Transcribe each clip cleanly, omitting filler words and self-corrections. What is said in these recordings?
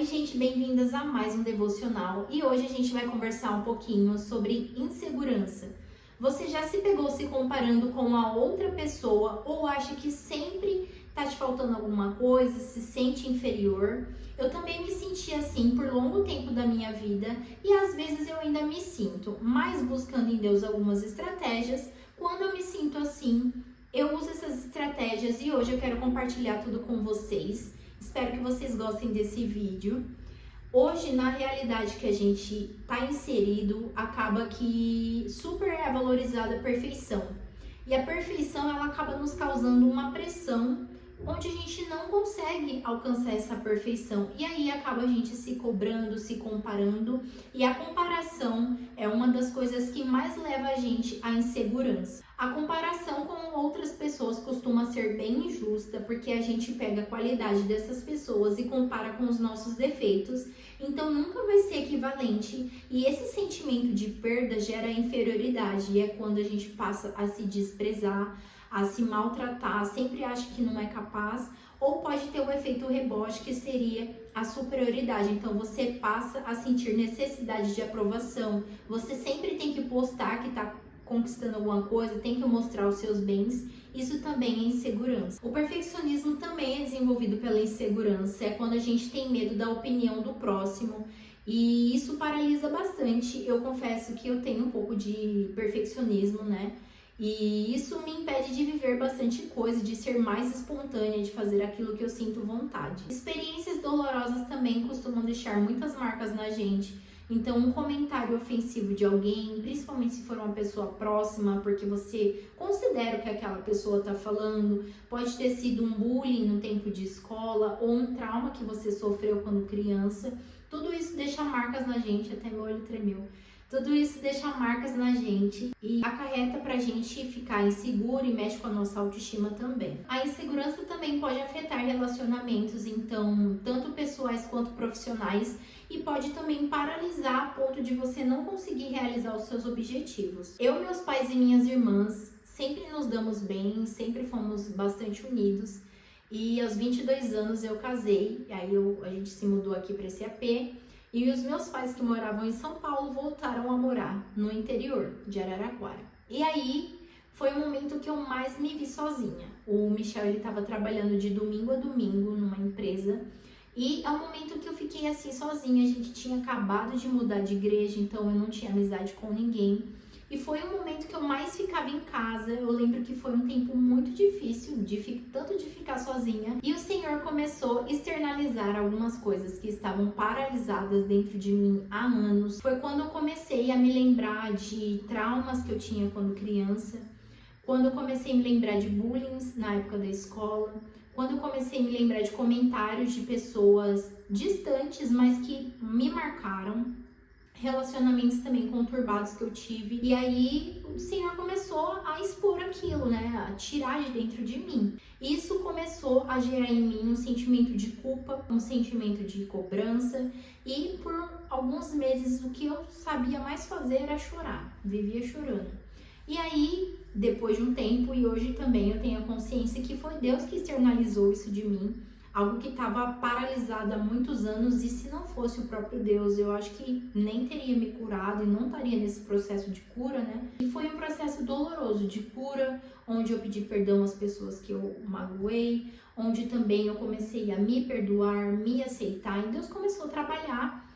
Oi, gente, bem-vindas a mais um devocional e hoje a gente vai conversar um pouquinho sobre insegurança. Você já se pegou se comparando com a outra pessoa ou acha que sempre tá te faltando alguma coisa, se sente inferior? Eu também me senti assim por longo tempo da minha vida e às vezes eu ainda me sinto, mas buscando em Deus algumas estratégias. Quando eu me sinto assim, eu uso essas estratégias e hoje eu quero compartilhar tudo com vocês. Espero que vocês gostem desse vídeo. Hoje, na realidade que a gente está inserido, acaba que super é valorizada a perfeição. E a perfeição, ela acaba nos causando uma pressão onde a gente não consegue alcançar essa perfeição. E aí acaba a gente se cobrando, se comparando. E a comparação é uma das coisas que mais leva a gente à insegurança. A comparação com outras pessoas costuma ser bem injusta, porque a gente pega a qualidade dessas pessoas e compara com os nossos defeitos, então nunca vai ser equivalente. E esse sentimento de perda gera inferioridade, e é quando a gente passa a se desprezar, a se maltratar, sempre acha que não é capaz, ou pode ter o efeito rebote, que seria a superioridade. Então você passa a sentir necessidade de aprovação, você sempre tem que postar que está conquistando alguma coisa, tem que mostrar os seus bens. Isso também é insegurança. O perfeccionismo também é desenvolvido pela insegurança, é quando a gente tem medo da opinião do próximo e isso paralisa bastante. Eu confesso que eu tenho um pouco de perfeccionismo, né? E isso me impede de viver bastante coisa, de ser mais espontânea, de fazer aquilo que eu sinto vontade. Experiências dolorosas também costumam deixar muitas marcas na gente. Então, um comentário ofensivo de alguém, principalmente se for uma pessoa próxima, porque você considera o que aquela pessoa está falando, pode ter sido um bullying no tempo de escola ou um trauma que você sofreu quando criança. Tudo isso deixa marcas na gente, até meu olho tremeu. Tudo isso deixa marcas na gente e acarreta pra gente ficar inseguro e mexe com a nossa autoestima também. A insegurança também pode afetar relacionamentos, então, tanto pessoais quanto profissionais, e pode também paralisar a ponto de você não conseguir realizar os seus objetivos. Eu, meus pais e minhas irmãs sempre nos damos bem, sempre fomos bastante unidos. E aos 22 anos eu casei, e aí a gente se mudou aqui para esse AP. E os meus pais, que moravam em São Paulo, voltaram a morar no interior de Araraquara. E aí foi o momento que eu mais me vi sozinha. O Michel, ele estava trabalhando de domingo a domingo numa empresa. E é um momento que eu fiquei assim sozinha. A gente tinha acabado de mudar de igreja, então eu não tinha amizade com ninguém. E foi o momento que eu mais ficava em casa. Eu lembro que foi um tempo muito difícil, tanto de ficar sozinha. E o Senhor começou a externalizar algumas coisas que estavam paralisadas dentro de mim há anos. Foi quando eu comecei a me lembrar de traumas que eu tinha quando criança. Quando eu comecei a me lembrar de bullying na época da escola. Quando eu comecei a me lembrar de comentários de pessoas distantes, mas que me marcaram. Relacionamentos também conturbados que eu tive. E aí o Senhor começou a expor aquilo, né? A tirar de dentro de mim. Isso começou a gerar em mim um sentimento de culpa, um sentimento de cobrança. E por alguns meses o que eu sabia mais fazer era chorar. Vivia chorando. E aí, depois de um tempo, e hoje também eu tenho a consciência que foi Deus que externalizou isso de mim. Algo que estava paralisado há muitos anos, e se não fosse o próprio Deus, eu acho que nem teria me curado e não estaria nesse processo de cura, né? E foi um processo doloroso de cura, onde eu pedi perdão às pessoas que eu magoei, onde também eu comecei a me perdoar, me aceitar, e Deus começou a trabalhar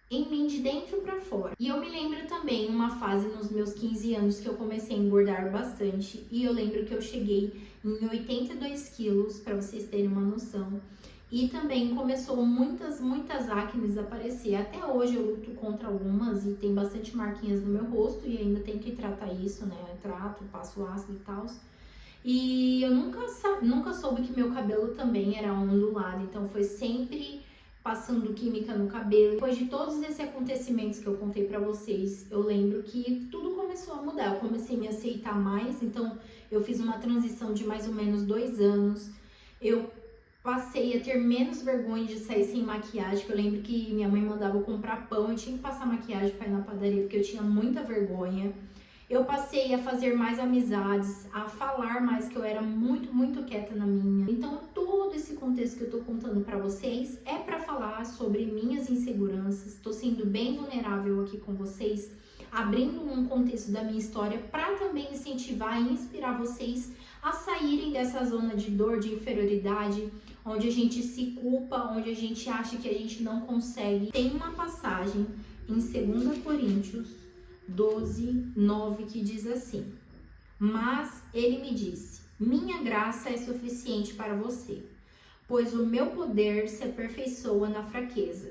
em mim de dentro para fora. E eu me lembro também uma fase nos meus 15 anos que eu comecei a engordar bastante, e eu lembro que eu cheguei em 82 quilos, para vocês terem uma noção. E também começou muitas acnes a aparecer. Até hoje eu luto contra algumas e tem bastante marquinhas no meu rosto e ainda tenho que tratar isso, né? Eu trato, passo ácido e tal. E eu nunca soube que meu cabelo também era ondulado, então foi sempre passando química no cabelo. Depois de todos esses acontecimentos que eu contei pra vocês, eu lembro que tudo começou a mudar. Eu comecei a me aceitar mais, então eu fiz uma transição de mais ou menos 2 anos. Eu passei a ter menos vergonha de sair sem maquiagem, que eu lembro que minha mãe mandava eu comprar pão, eu tinha que passar maquiagem pra ir na padaria, porque eu tinha muita vergonha. Eu passei a fazer mais amizades, a falar mais, que eu era muito quieta na minha. Então, todo esse contexto que eu tô contando para vocês é para falar sobre minhas inseguranças. Tô sendo bem vulnerável aqui com vocês, abrindo um contexto da minha história para também incentivar e inspirar vocês a saírem dessa zona de dor, de inferioridade, onde a gente se culpa, onde a gente acha que a gente não consegue. Tem uma passagem em 2 Coríntios 12:9, que diz assim: mas ele me disse, minha graça é suficiente para você, pois o meu poder se aperfeiçoa na fraqueza.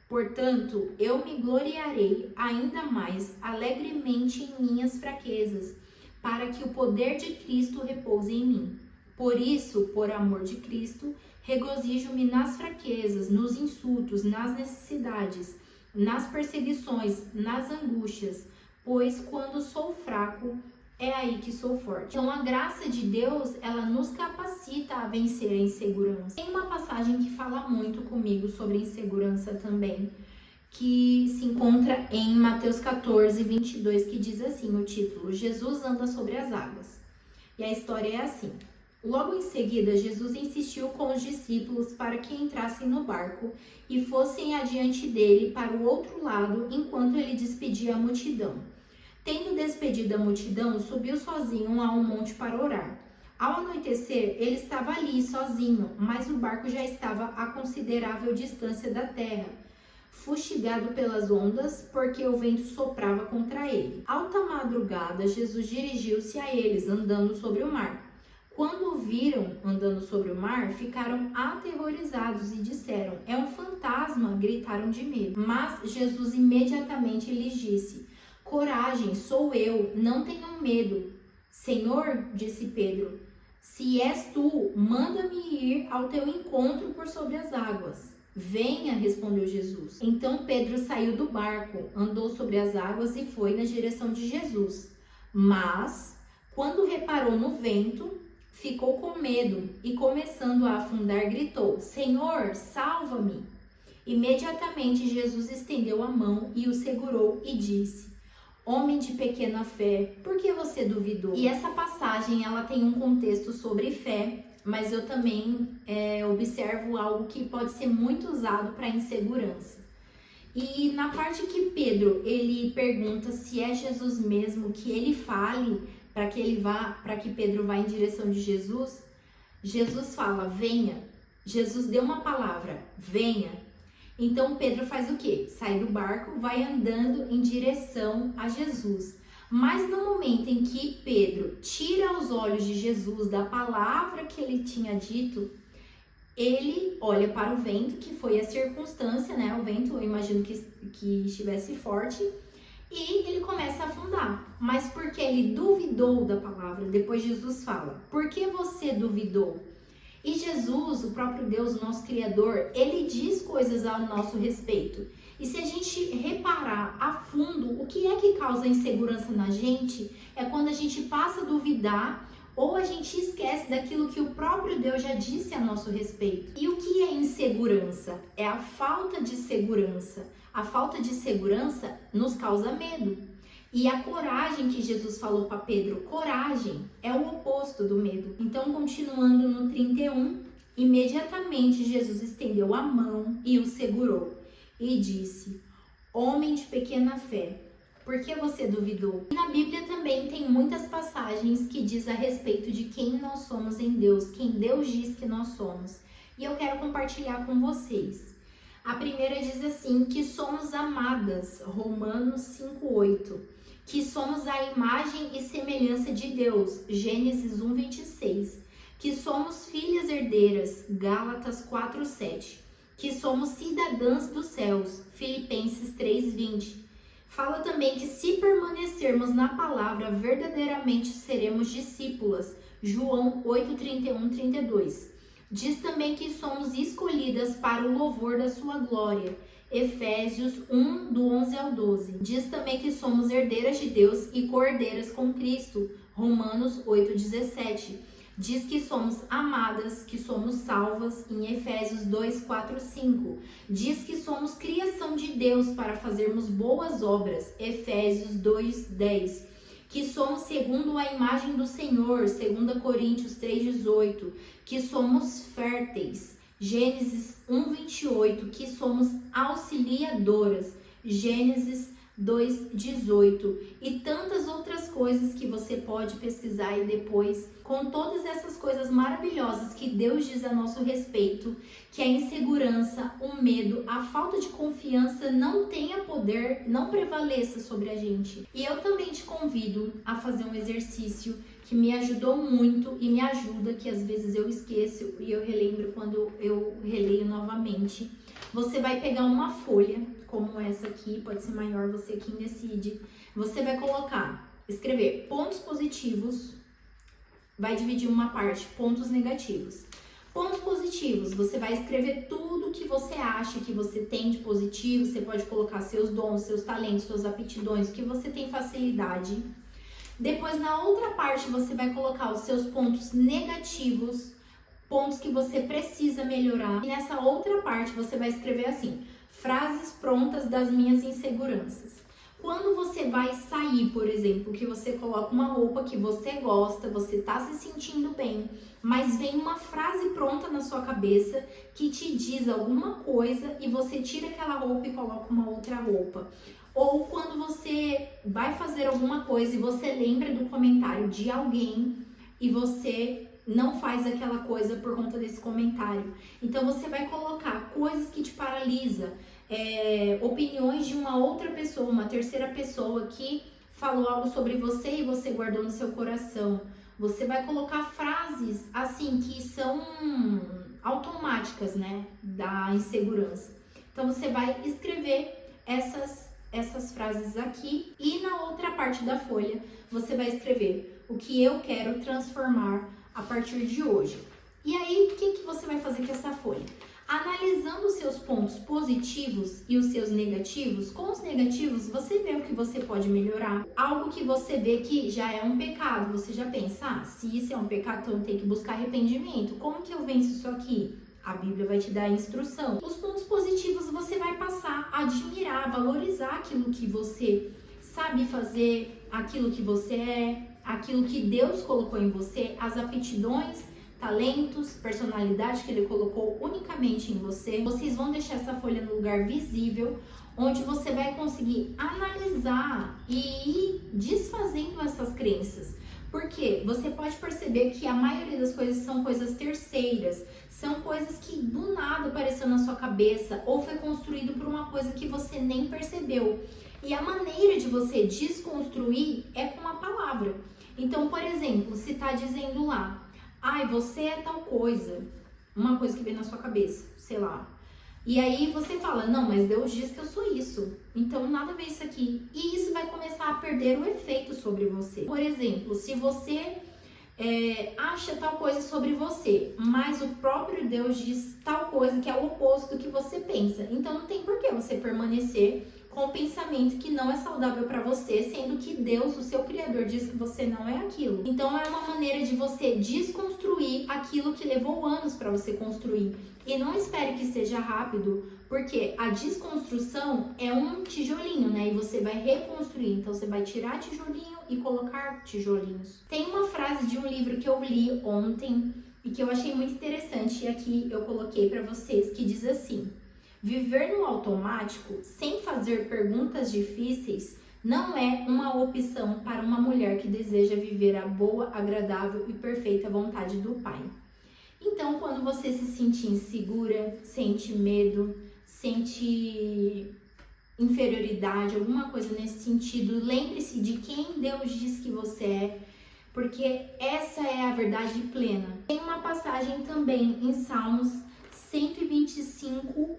Portanto, eu me gloriarei ainda mais alegremente em minhas fraquezas, para que o poder de Cristo repouse em mim. Por isso, por amor de Cristo, regozijo-me nas fraquezas, nos insultos, nas necessidades, nas perseguições, nas angústias, pois quando sou fraco, é aí que sou forte. Então, a graça de Deus, ela nos capacita a vencer a insegurança. Tem uma passagem que fala muito comigo sobre insegurança também, que se encontra em Mateus 14:22, que diz assim, o título: Jesus anda sobre as águas. E a história é assim: logo em seguida, Jesus insistiu com os discípulos para que entrassem no barco e fossem adiante dele para o outro lado, enquanto ele despedia a multidão. Tendo despedido a multidão, subiu sozinho a um monte para orar. Ao anoitecer, ele estava ali sozinho, mas o barco já estava a considerável distância da terra, fustigado pelas ondas, porque o vento soprava contra ele. Alta madrugada, Jesus dirigiu-se a eles, andando sobre o mar. Quando o viram andando sobre o mar, ficaram aterrorizados e disseram: é um fantasma, gritaram de medo. Mas Jesus imediatamente lhes disse: coragem, sou eu, não tenham medo. Senhor, disse Pedro, se és tu, manda-me ir ao teu encontro por sobre as águas. Venha, respondeu Jesus. Então Pedro saiu do barco, andou sobre as águas e foi na direção de Jesus. Mas, quando reparou no vento, ficou com medo e, começando a afundar, gritou: Senhor, salva-me! Imediatamente Jesus estendeu a mão e o segurou e disse: homem de pequena fé, por que você duvidou? E essa passagem, ela tem um contexto sobre fé, mas eu também observo algo que pode ser muito usado para insegurança. E na parte que Pedro, ele pergunta se é Jesus mesmo, que ele fale para que Pedro vá em direção de Jesus, Jesus fala: venha. Jesus deu uma palavra: venha. Então Pedro faz o quê? Sai do barco, vai andando em direção a Jesus. Mas no momento em que Pedro tira os olhos de Jesus da palavra que ele tinha dito, ele olha para o vento, que foi a circunstância, né? O vento, eu imagino que estivesse forte, e ele começa a afundar. Mas porque ele duvidou da palavra, depois Jesus fala: por que você duvidou? E Jesus, o próprio Deus, o nosso Criador, ele diz coisas ao nosso respeito. E se a gente reparar a fundo, o que é que causa insegurança na gente é quando a gente passa a duvidar ou a gente esquece daquilo que o próprio Deus já disse a nosso respeito. E o que é insegurança? É a falta de segurança. A falta de segurança nos causa medo. E a coragem que Jesus falou para Pedro, coragem, é o oposto do medo. Então, continuando no 31, imediatamente Jesus estendeu a mão e o segurou e disse: homem de pequena fé, por que você duvidou? E na Bíblia também tem muitas passagens que diz a respeito de quem nós somos em Deus, quem Deus diz que nós somos. E eu quero compartilhar com vocês. A primeira diz assim, que somos amadas, Romanos 5:8. Que somos a imagem e semelhança de Deus, Gênesis 1:26. Que somos filhas herdeiras, Gálatas 4:7. Que somos cidadãs dos céus, Filipenses 3:20. Fala também que se permanecermos na palavra, verdadeiramente seremos discípulas, João 8:31-32. Diz também que somos escolhidas para o louvor da sua glória, Efésios 1, do 11 ao 12. Diz também que somos herdeiras de Deus e co-herdeiras com Cristo, Romanos 8:17. Diz que somos amadas, que somos salvas, em Efésios 2, 4, 5. Diz que somos criação de Deus para fazermos boas obras, Efésios 2, 10. que somos segundo a imagem do Senhor, 2 Coríntios 3,18, que somos férteis, Gênesis 1,28, que somos auxiliadoras, Gênesis 2,18, e tantas outras coisas que você pode pesquisar aí depois, com todas essas coisas maravilhosas que Deus diz a nosso respeito, que a insegurança, o medo, a falta de confiança não tenha poder, não prevaleça sobre a gente. E eu também te convido a fazer um exercício que me ajudou muito e me ajuda, que às vezes eu esqueço e eu relembro quando eu releio novamente. Você vai pegar uma folha, como essa aqui, pode ser maior, você quem decide. Você vai escrever pontos positivos, vai dividir uma parte, pontos negativos. Pontos positivos, você vai escrever tudo que você acha que você tem de positivo, você pode colocar seus dons, seus talentos, suas aptidões, que você tem facilidade. Depois, na outra parte, você vai colocar os seus pontos negativos, pontos que você precisa melhorar. E nessa outra parte, você vai escrever assim: frases prontas das minhas inseguranças. Quando você vai sair, por exemplo, que você coloca uma roupa que você gosta, você tá se sentindo bem, mas vem uma frase pronta na sua cabeça que te diz alguma coisa e você tira aquela roupa e coloca uma outra roupa. Ou quando você vai fazer alguma coisa e você lembra do comentário de alguém e você não faz aquela coisa por conta desse comentário. Então você vai colocar coisas que te paralisam, opiniões de uma outra pessoa, uma terceira pessoa que falou algo sobre você e você guardou no seu coração. Você vai colocar frases assim que são automáticas, né, da insegurança. Então você vai escrever essas frases aqui e na outra parte da folha você vai escrever o que eu quero transformar a partir de hoje. E aí, o que você vai fazer com essa folha? Analisando os seus pontos positivos e os seus negativos, com os negativos você vê o que você pode melhorar. Algo que você vê que já é um pecado, você já pensa, se isso é um pecado, então eu tenho que buscar arrependimento. Como que eu venço isso aqui? A Bíblia vai te dar a instrução. Os pontos positivos você vai passar a admirar, valorizar aquilo que você sabe fazer, aquilo que você é, aquilo que Deus colocou em você, as aptidões, talentos, personalidade que Ele colocou unicamente em você. Vocês vão deixar essa folha no lugar visível, onde você vai conseguir analisar e ir desfazendo essas crenças. Porque você pode perceber que a maioria das coisas são coisas terceiras, são coisas que do nada apareceu na sua cabeça ou foi construído por uma coisa que você nem percebeu. E a maneira de você desconstruir é com a palavra. Então, por exemplo, se tá dizendo lá, você é tal coisa, uma coisa que vem na sua cabeça, sei lá. E aí você fala, não, mas Deus diz que eu sou isso, então nada a ver isso aqui. E isso vai começar a perder o efeito sobre você. Por exemplo, se você acha tal coisa sobre você, mas o próprio Deus diz tal coisa que é o oposto do que você pensa. Então não tem por que você permanecer com o pensamento que não é saudável para você, sendo que Deus, o seu Criador, diz que você não é aquilo. Então é uma maneira de você desconstruir aquilo que levou anos para você construir. E não espere que seja rápido, porque a desconstrução é um tijolinho, né? E você vai reconstruir. Então você vai tirar tijolinho e colocar tijolinhos. Tem uma frase de um livro que eu li ontem e que eu achei muito interessante, e aqui eu coloquei para vocês, que diz assim: viver no automático, sem fazer perguntas difíceis, não é uma opção para uma mulher que deseja viver a boa, agradável e perfeita vontade do Pai. Então, quando você se sentir insegura, sente medo, sente inferioridade, alguma coisa nesse sentido, lembre-se de quem Deus diz que você é, porque essa é a verdade plena. Tem uma passagem também em Salmos 125,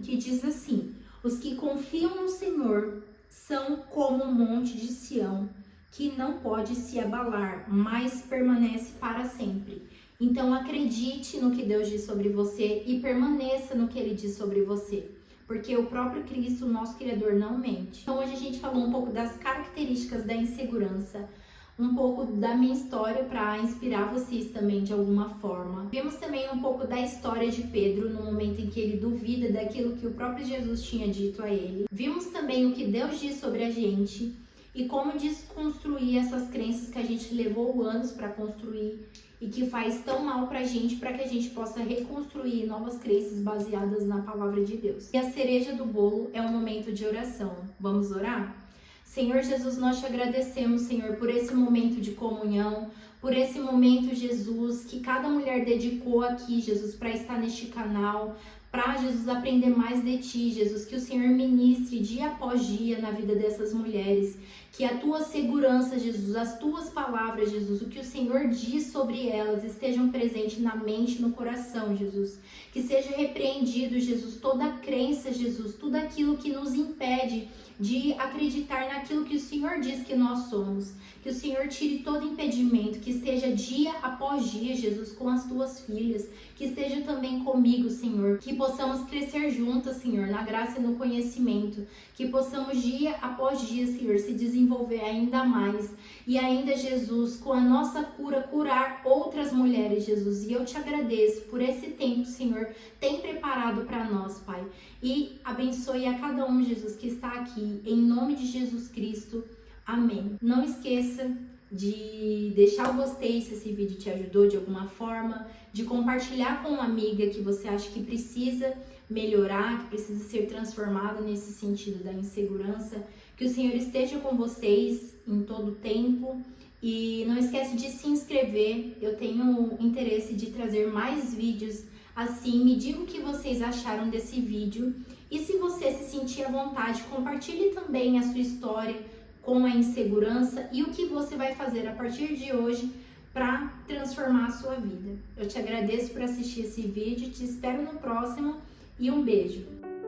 que diz assim: os que confiam no Senhor são como um monte de Sião, que não pode se abalar, mas permanece para sempre. Então acredite no que Deus diz sobre você e permaneça no que Ele diz sobre você, porque o próprio Cristo, o nosso Criador, não mente. Então hoje a gente falou um pouco das características da insegurança, um pouco da minha história para inspirar vocês também de alguma forma. Vimos também um pouco da história de Pedro no momento em que ele duvida daquilo que o próprio Jesus tinha dito a ele. Vimos também o que Deus diz sobre a gente e como desconstruir essas crenças que a gente levou anos para construir e que faz tão mal pra gente, para que a gente possa reconstruir novas crenças baseadas na palavra de Deus. E a cereja do bolo é um momento de oração. Vamos orar? Senhor Jesus, nós te agradecemos, Senhor, por esse momento de comunhão, por esse momento, Jesus, que cada mulher dedicou aqui, Jesus, para estar neste canal, para, Jesus, aprender mais de Ti, Jesus, que o Senhor ministre dia após dia na vida dessas mulheres, que a Tua segurança, Jesus, as Tuas palavras, Jesus, o que o Senhor diz sobre elas estejam presentes na mente e no coração, Jesus, que seja repreendido, Jesus, toda a crença, Jesus, tudo aquilo que nos impede de acreditar naquilo que o Senhor diz que nós somos. Que o Senhor tire todo impedimento, que esteja dia após dia, Jesus, com as Tuas filhas, que esteja também comigo, Senhor, que possamos crescer juntas, Senhor, na graça e no conhecimento, que possamos dia após dia, Senhor, se desenvolver ainda mais e ainda, Jesus, com a nossa cura, curar outras mulheres, Jesus. E eu te agradeço por esse tempo, Senhor, tem preparado para nós, Pai, e abençoe a cada um, Jesus, que está aqui, em nome de Jesus Cristo. Amém. Não esqueça de deixar o gostei se esse vídeo te ajudou de alguma forma, de compartilhar com uma amiga que você acha que precisa melhorar, que precisa ser transformada nesse sentido da insegurança. Que o Senhor esteja com vocês em todo o tempo. E não esquece de se inscrever. Eu tenho interesse de trazer mais vídeos assim. Me diga o que vocês acharam desse vídeo. E se você se sentir à vontade, compartilhe também a sua história com a insegurança e o que você vai fazer a partir de hoje para transformar a sua vida. Eu te agradeço por assistir esse vídeo, te espero no próximo e um beijo!